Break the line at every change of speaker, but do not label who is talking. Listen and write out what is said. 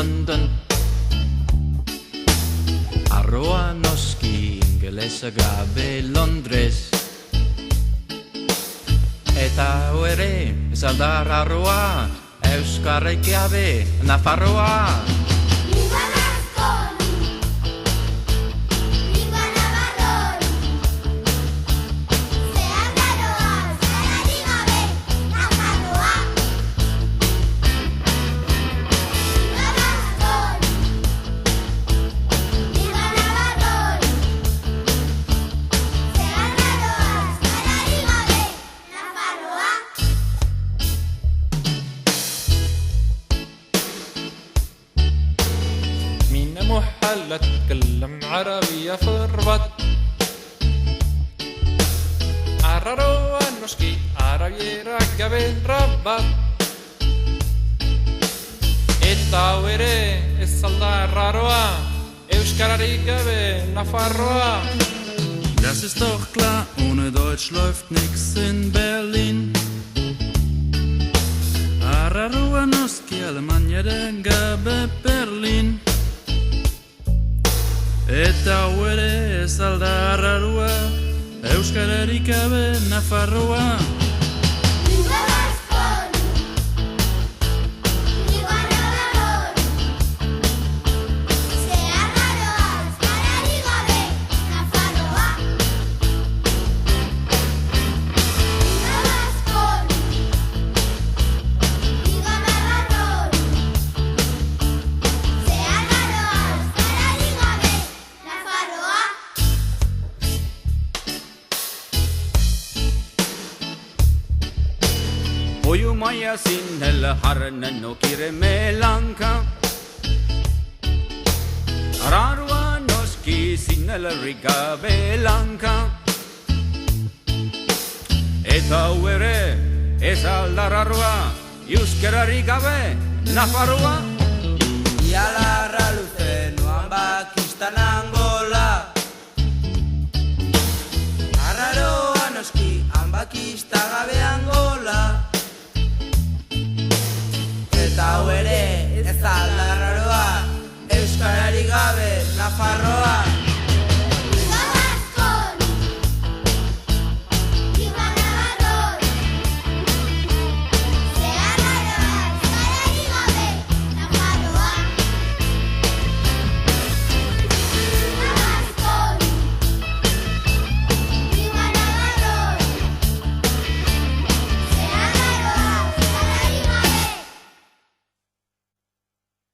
London. Arroa noski ingelesa gabe Londres. Eta hau ere, ez aldar arroa, euskarrik gabe Nafarroa.
محل أتكلم عربية فربط عررو نشكي عربي رقبين ربط التاوري الصلاة الراروا Euskararik gabe Nafarroa.
Das ist doch klar, ohne Deutsch läuft nix in Berlin. Ararua noski Alemania den gabe Berlin. Eta hau ere ez alda arrarua, euskararik gabe Nafarroa.
Oyu maya sinel harnen no kire melanka Ararua noski sinel riga belanka Eta uere ez aldararua Euskararik gabe Nafarroa.
Ialarra luze noan Pakistan Angola Arraroa noski Pakistan gabe Angola Eta hau ere ez aldarraroa Euskararik gabe Nafarroa.